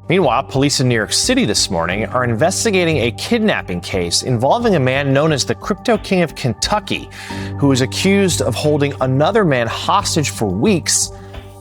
Meanwhile, police in New York City this morning are investigating a kidnapping case involving a man known as the Crypto King of Kentucky, who is accused of holding another man hostage for weeks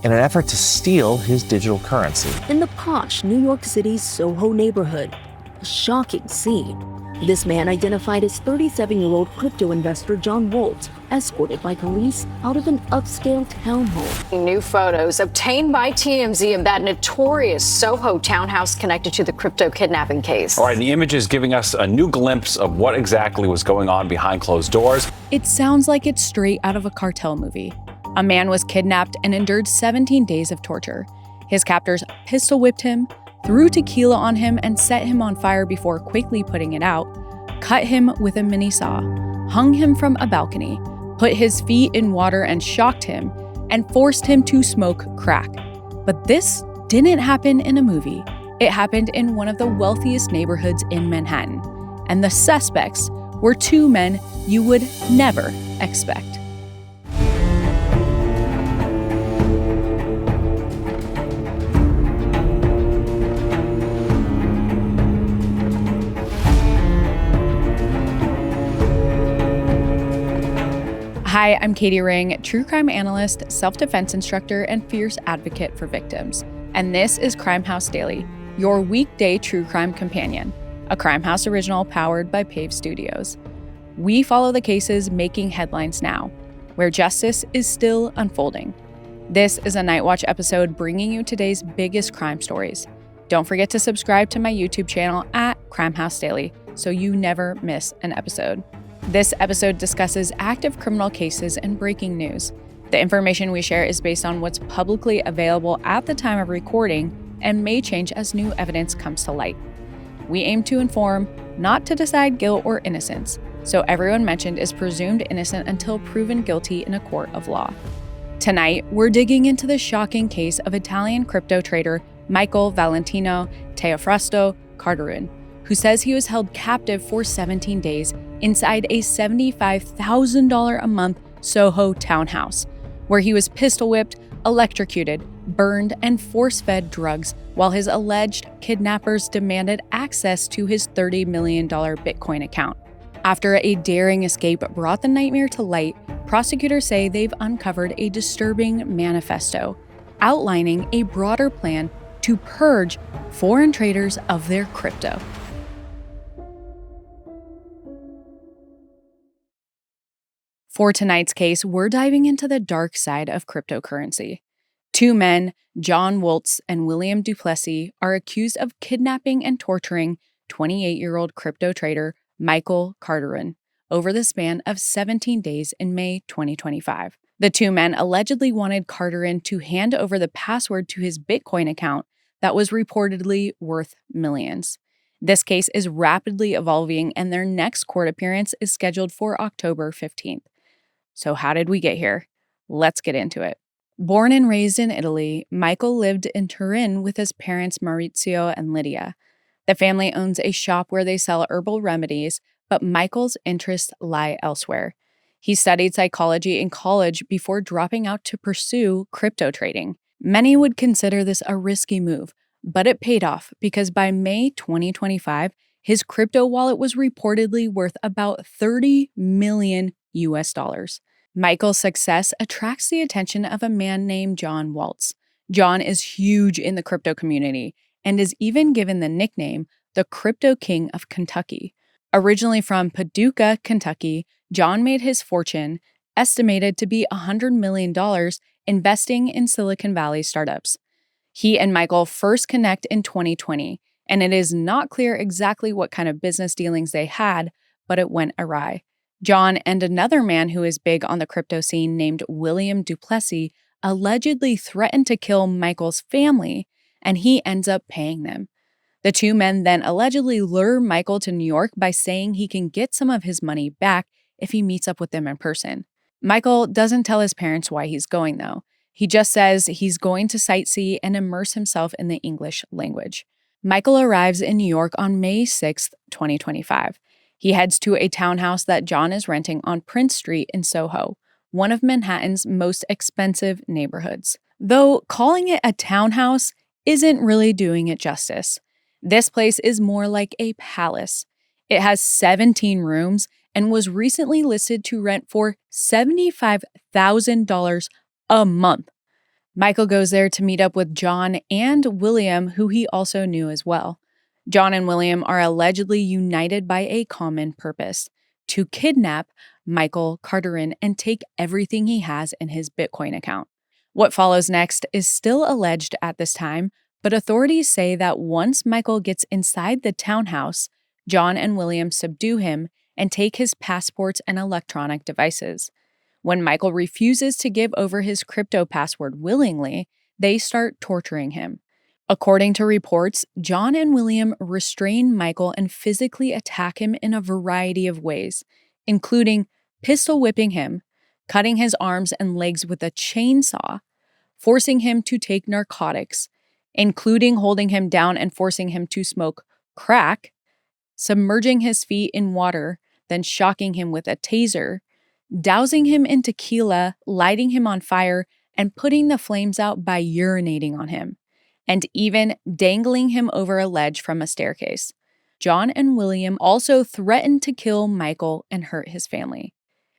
in an effort to steal his digital currency. In the posh New York City's SoHo neighborhood, a shocking scene. This man, identified as 37-year-old crypto investor John Woeltz, escorted by police out of an upscale townhome. New photos obtained by TMZ of that notorious SoHo townhouse connected to the crypto kidnapping case. All right, and the image is giving us a new glimpse of what exactly was going on behind closed doors. It sounds like it's straight out of a cartel movie. A man was kidnapped and endured 17 days of torture. His captors pistol whipped him, threw tequila on him and set him on fire before quickly putting it out, cut him with a mini saw, hung him from a balcony, put his feet in water and shocked him, and forced him to smoke crack. But this didn't happen in a movie. It happened in one of the wealthiest neighborhoods in Manhattan. And the suspects were two men you would never expect. Hi, I'm Katie Ring, true crime analyst, self-defense instructor, and fierce advocate for victims. And this is Crime House Daily, your weekday true crime companion, a Crime House original powered by Pave Studios. We follow the cases making headlines now, where justice is still unfolding. This is a Night Watch episode bringing you today's biggest crime stories. Don't forget to subscribe to my YouTube channel at Crime House Daily so you never miss an episode. This episode discusses active criminal cases and breaking news. The information we share is based on what's publicly available at the time of recording and may change as new evidence comes to light. We aim to inform, not to decide guilt or innocence, so everyone mentioned is presumed innocent until proven guilty in a court of law. Tonight, we're digging into the shocking case of Italian crypto trader Michael Valentino Teofrasto Carturan, who says he was held captive for 17 days inside a $75,000 a month SoHo townhouse, where he was pistol whipped, electrocuted, burned, and force-fed drugs while his alleged kidnappers demanded access to his $30 million Bitcoin account. After a daring escape brought the nightmare to light, prosecutors say they've uncovered a disturbing manifesto outlining a broader plan to purge foreign traders of their crypto. For tonight's case, we're diving into the dark side of cryptocurrency. Two men, John Woeltz and William Duplessie, are accused of kidnapping and torturing 28-year-old crypto trader Michael Carturan over the span of 17 days in May 2025. The two men allegedly wanted Carturan to hand over the password to his Bitcoin account that was reportedly worth millions. This case is rapidly evolving, and their next court appearance is scheduled for October 15th. So how did we get here? Let's get into it. Born and raised in Italy, Michael lived in Turin with his parents Maurizio and Lydia. The family owns a shop where they sell herbal remedies, but Michael's interests lie elsewhere. He studied psychology in college before dropping out to pursue crypto trading. Many would consider this a risky move, but it paid off because by May 2025, his crypto wallet was reportedly worth about $30 million US. Michael's success attracts the attention of a man named John Woeltz. John is huge in the crypto community and is even given the nickname the Crypto King of Kentucky. Originally from Paducah, Kentucky, John made his fortune, estimated to be $100 million, investing in Silicon Valley startups. He and Michael first connect in 2020, and it is not clear exactly what kind of business dealings they had, but it went awry. John and another man who is big on the crypto scene named William Duplessie allegedly threatened to kill Michael's family, and he ends up paying them. The two men then allegedly lure Michael to New York by saying he can get some of his money back if he meets up with them in person. Michael doesn't tell his parents why he's going, though. He just says he's going to sightsee and immerse himself in the English language. Michael arrives in New York on May 6, 2025. He heads to a townhouse that John is renting on Prince Street in SoHo, one of Manhattan's most expensive neighborhoods. Though calling it a townhouse isn't really doing it justice. This place is more like a palace. It has 17 rooms and was recently listed to rent for $75,000 a month. Michael goes there to meet up with John and William, who he also knew as well. John and William are allegedly united by a common purpose: to kidnap Michael Carturan and take everything he has in his Bitcoin account. What follows next is still alleged at this time, but authorities say that once Michael gets inside the townhouse, John and William subdue him and take his passports and electronic devices. When Michael refuses to give over his crypto password willingly, they start torturing him. According to reports, John and William restrain Michael and physically attack him in a variety of ways, including pistol whipping him, cutting his arms and legs with a chainsaw, forcing him to take narcotics, including holding him down and forcing him to smoke crack, submerging his feet in water, then shocking him with a taser, dousing him in tequila, lighting him on fire, and putting the flames out by urinating on him, and even dangling him over a ledge from a staircase. John and William also threatened to kill Michael and hurt his family.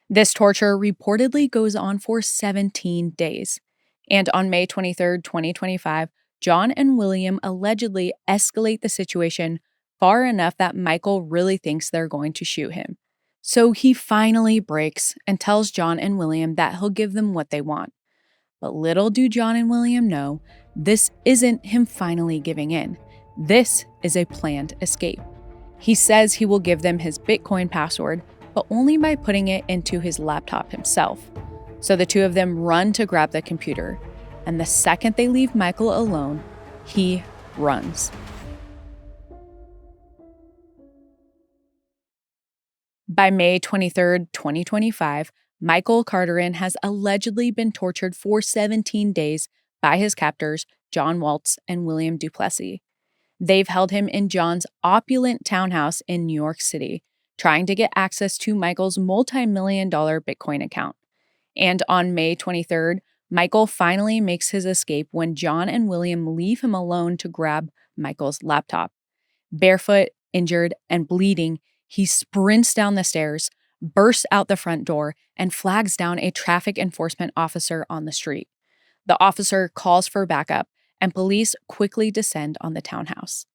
This torture reportedly goes on for 17 days. And on May 23, 2025, John and William allegedly escalate the situation far enough that Michael really thinks they're going to shoot him. So he finally breaks and tells John and William that he'll give them what they want. But little do John and William know, this isn't him finally giving in. This is a planned escape. He says he will give them his Bitcoin password, but only by putting it into his laptop himself. So the two of them run to grab the computer, and the second they leave Michael alone, he runs. By May 23, 2025, Michael Carturan has allegedly been tortured for 17 days by his captors, John Woeltz and William Duplessie. They've held him in John's opulent townhouse in New York City, trying to get access to Michael's multi-million-dollar Bitcoin account. And on May 23rd, Michael finally makes his escape when John and William leave him alone to grab Michael's laptop. Barefoot, injured, and bleeding, he sprints down the stairs, bursts out the front door, and flags down a traffic enforcement officer on the street. The officer calls for backup, and police quickly descend on the townhouse.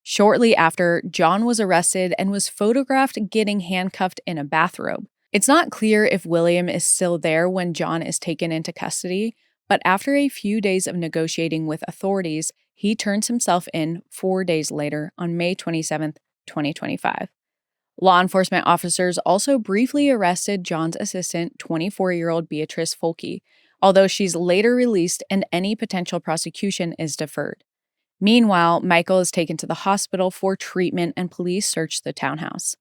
Shortly after, John was arrested and was photographed getting handcuffed in a bathrobe. It's not clear if William is still there when John is taken into custody, but after a few days of negotiating with authorities, he turns himself in 4 days later on May 27, 2025. Law enforcement officers also briefly arrested John's assistant, 24-year-old Beatrice Folke, although she's later released and any potential prosecution is deferred. Meanwhile, Michael is taken to the hospital for treatment and police search the townhouse.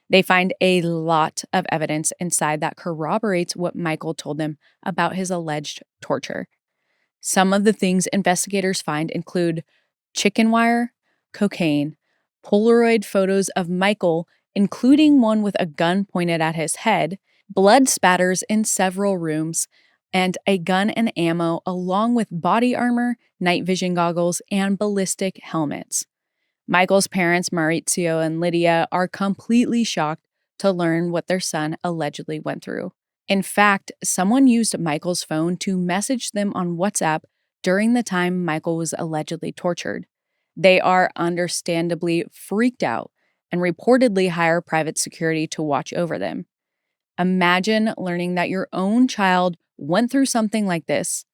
They find a lot of evidence inside that corroborates what Michael told them about his alleged torture. Some of the things investigators find include chicken wire, cocaine, Polaroid photos of Michael, including one with a gun pointed at his head, blood spatters in several rooms, and a gun and ammo along with body armor, night vision goggles, and ballistic helmets. Michael's parents, Maurizio and Lydia, are completely shocked to learn what their son allegedly went through. In fact, someone used Michael's phone to message them on WhatsApp during the time Michael was allegedly tortured. They are understandably freaked out and reportedly hire private security to watch over them. Imagine learning that your own child went through something like this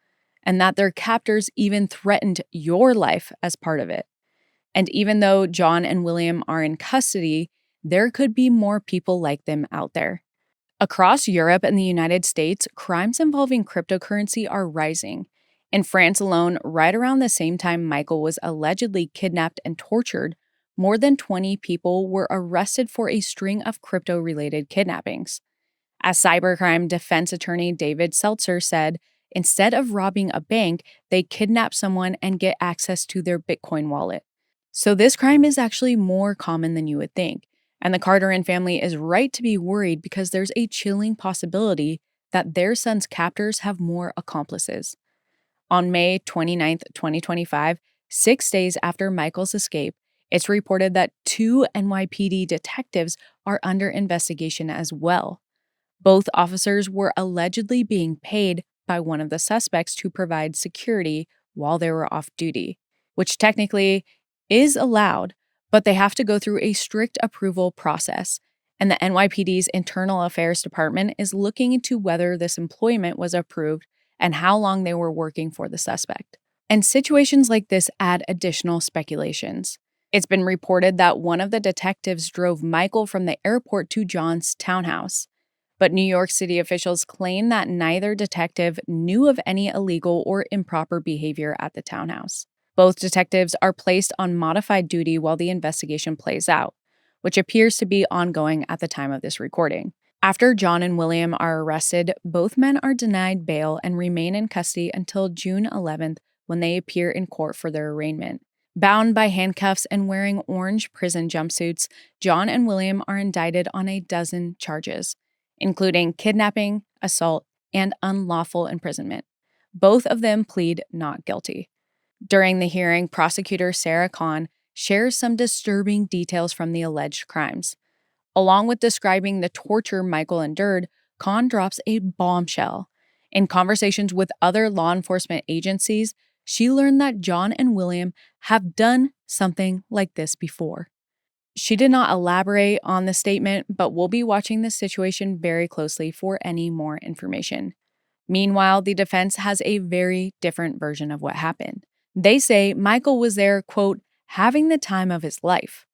and that their captors even threatened your life as part of it. And even though John and William are in custody, there could be more people like them out there. Across Europe and the United States, crimes involving cryptocurrency are rising. In France alone, right around the same time Michael was allegedly kidnapped and tortured, more than 20 people were arrested for a string of crypto-related kidnappings. As cybercrime defense attorney David Seltzer said, instead of robbing a bank, they kidnap someone and get access to their Bitcoin wallet. So this crime is actually more common than you would think, and the Carturan family is right to be worried because there's a chilling possibility that their son's captors have more accomplices. On May 29, 2025, 6 days after Michael's escape, it's reported that 2 NYPD detectives are under investigation as well. Both officers were allegedly being paid by one of the suspects to provide security while they were off duty, which technically is allowed, but they have to go through a strict approval process. And the NYPD's Internal Affairs Department is looking into whether this employment was approved and how long they were working for the suspect. And situations like this add additional speculations. It's been reported that one of the detectives drove Michael from the airport to John's townhouse. But New York City officials claim that neither detective knew of any illegal or improper behavior at the townhouse. Both detectives are placed on modified duty while the investigation plays out, which appears to be ongoing at the time of this recording. After John and William are arrested, both men are denied bail and remain in custody until June 11th when they appear in court for their arraignment. Bound by handcuffs and wearing orange prison jumpsuits, John and William are indicted on a dozen charges, including kidnapping, assault, and unlawful imprisonment. Both of them plead not guilty. During the hearing, prosecutor Sarah Kahn shares some disturbing details from the alleged crimes. Along with describing the torture Michael endured, Kahn drops a bombshell. In conversations with other law enforcement agencies, she learned that John and William have done something like this before. She did not elaborate on the statement, but we'll be watching this situation very closely for any more information. Meanwhile, the defense has a very different version of what happened. They say Michael was there, quote, having the time of his life.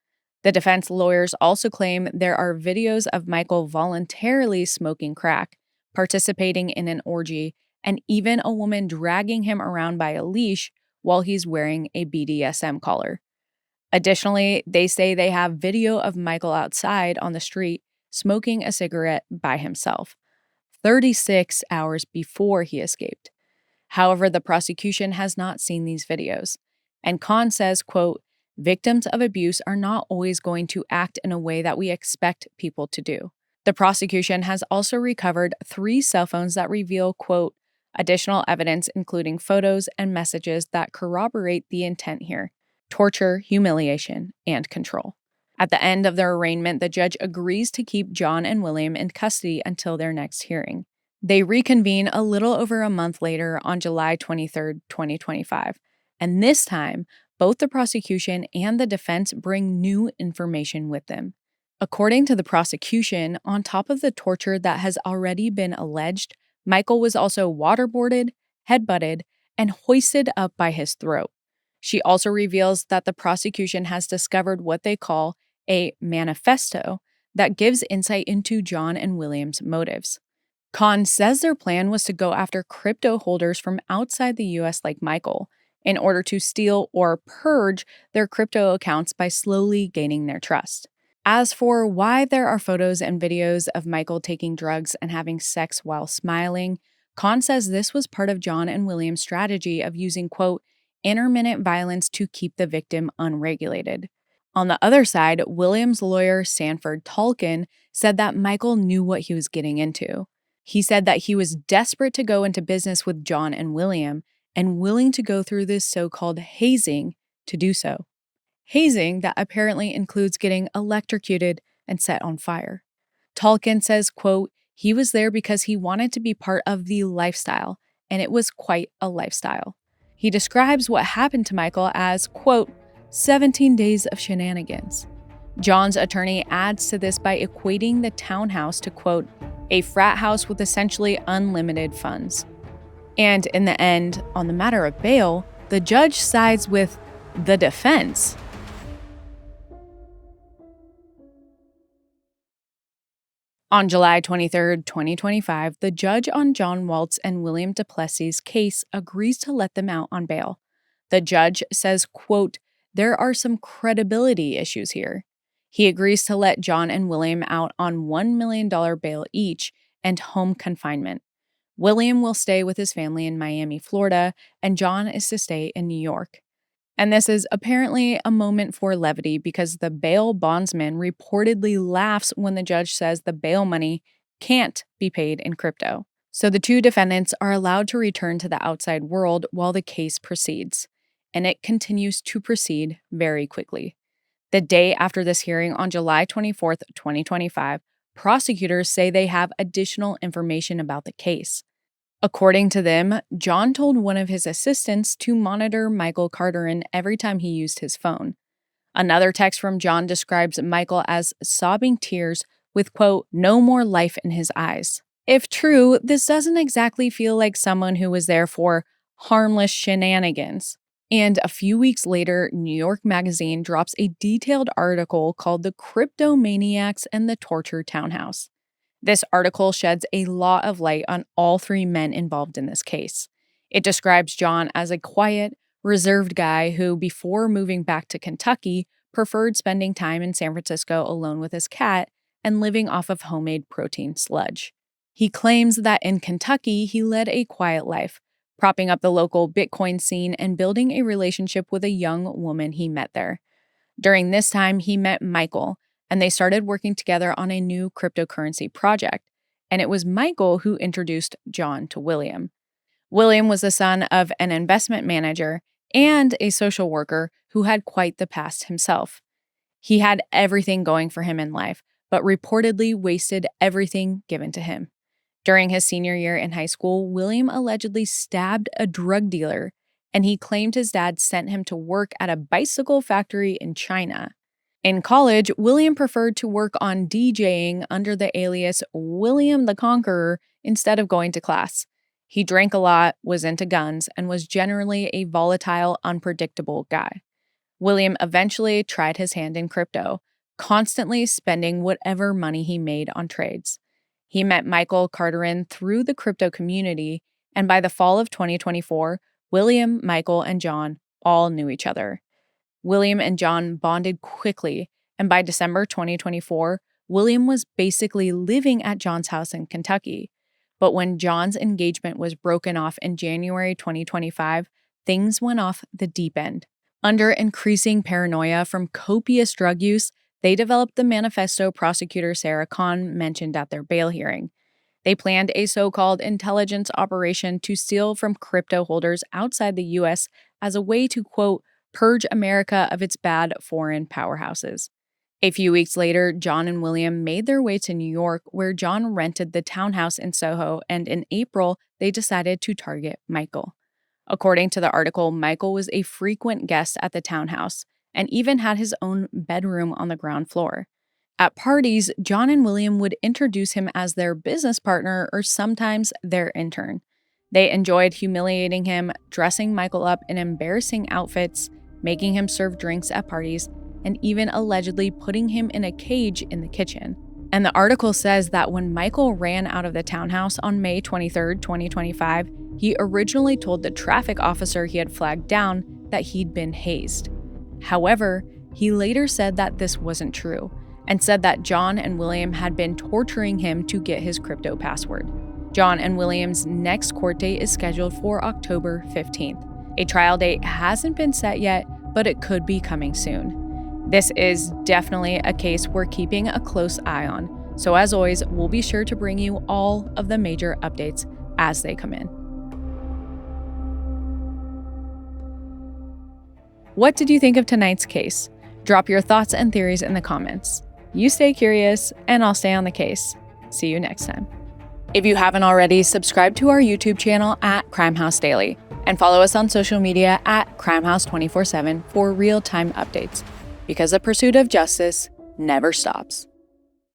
The defense lawyers also claim there are videos of Michael voluntarily smoking crack, participating in an orgy, and even a woman dragging him around by a leash while he's wearing a BDSM collar. Additionally, they say they have video of Michael outside on the street smoking a cigarette by himself, 36 hours before he escaped. However, the prosecution has not seen these videos. And Kahn says, quote, victims of abuse are not always going to act in a way that we expect people to do. The prosecution has also recovered 3 cell phones that reveal, quote, additional evidence including photos and messages that corroborate the intent here: torture, humiliation, and control. At the end of their arraignment, the judge agrees to keep John and William in custody until their next hearing. They reconvene a little over a month later on July 23, 2025, and this time, both the prosecution and the defense bring new information with them. According to the prosecution, on top of the torture that has already been alleged, Michael was also waterboarded, headbutted, and hoisted up by his throat. She also reveals that the prosecution has discovered what they call a manifesto that gives insight into John and William's motives. Kahn says their plan was to go after crypto holders from outside the US like Michael in order to steal or purge their crypto accounts by slowly gaining their trust. As for why there are photos and videos of Michael taking drugs and having sex while smiling, Kahn says this was part of John and William's strategy of using, quote, intermittent violence to keep the victim unregulated. On the other side, William's lawyer, Sanford Tolkien, said that Michael knew what he was getting into. He said that he was desperate to go into business with John and William and willing to go through this so-called hazing to do so. Hazing that apparently includes getting electrocuted and set on fire. Tolkien says, quote, he was there because he wanted to be part of the lifestyle, and it was quite a lifestyle. He describes what happened to Michael as, quote, 17 days of shenanigans. John's attorney adds to this by equating the townhouse to, quote, a frat house with essentially unlimited funds. And in the end, on the matter of bail, the judge sides with the defense. On July 23, 2025, the judge on John Woeltz and William Duplessie's case agrees to let them out on bail. The judge says, quote, there are some credibility issues here. He agrees to let John and William out on $1 million bail each and home confinement. William will stay with his family in Miami, Florida, and John is to stay in New York. And this is apparently a moment for levity because the bail bondsman reportedly laughs when the judge says the bail money can't be paid in crypto. So the 2 defendants are allowed to return to the outside world while the case proceeds. and it continues to proceed very quickly. The day after this hearing on July 24, 2025, prosecutors say they have additional information about the case. According to them, John told one of his assistants to monitor Michael Carturan every time he used his phone. Another text from John describes Michael as sobbing tears with, quote, no more life in his eyes. If true, this doesn't exactly feel like someone who was there for harmless shenanigans. And a few weeks later, New York Magazine drops a detailed article called The Cryptomaniacs and the Torture Townhouse. This article sheds a lot of light on all three men involved in this case. It describes John as a quiet, reserved guy who, before moving back to Kentucky, preferred spending time in San Francisco alone with his cat and living off of homemade protein sludge. He claims that in Kentucky, he led a quiet life, propping up the local Bitcoin scene and building a relationship with a young woman he met there. During this time, he met Michael, and they started working together on a new cryptocurrency project, and it was Michael who introduced John to William. William was the son of an investment manager and a social worker who had quite the past himself. He had everything going for him in life, but reportedly wasted everything given to him. During his senior year in high school, William allegedly stabbed a drug dealer, and he claimed his dad sent him to work at a bicycle factory in China. In college, William preferred to work on DJing under the alias William the Conqueror instead of going to class. He drank a lot, was into guns, and was generally a volatile, unpredictable guy. William eventually tried his hand in crypto, constantly spending whatever money he made on trades. He met Michael Carturan through the crypto community, and by the fall of 2024, William, Michael, and John all knew each other. William and John bonded quickly, and by December 2024, William was basically living at John's house in Kentucky. But when John's engagement was broken off in January 2025, things went off the deep end. Under increasing paranoia from copious drug use, they developed the Manifesto prosecutor Sarah Kahn mentioned at their bail hearing. They planned a so-called intelligence operation to steal from crypto holders outside the U.S. as a way to, quote, purge America of its bad foreign powerhouses. A few weeks later, John and William made their way to New York, where John rented the townhouse in SoHo, and in April, they decided to target Michael. According to the article, Michael was a frequent guest at the townhouse and even had his own bedroom on the ground floor. At parties, John and William would introduce him as their business partner or sometimes their intern. They enjoyed humiliating him, dressing Michael up in embarrassing outfits, making him serve drinks at parties, and even allegedly putting him in a cage in the kitchen. And the article says that when Michael ran out of the townhouse on May 23, 2025, he originally told the traffic officer he had flagged down that he'd been hazed. However, he later said that this wasn't true, and said that John and William had been torturing him to get his crypto password. John and William's next court date is scheduled for October 15th. A trial date hasn't been set yet, but it could be coming soon. This is definitely a case we're keeping a close eye on, so as always, we'll be sure to bring you all of the major updates as they come in. What did you think of tonight's case? Drop your thoughts and theories in the comments. You stay curious, and I'll stay on the case. See you next time. If you haven't already, subscribe to our YouTube channel at Crime House Daily, and follow us on social media at CrimeHouse247 for real-time updates, because the pursuit of justice never stops.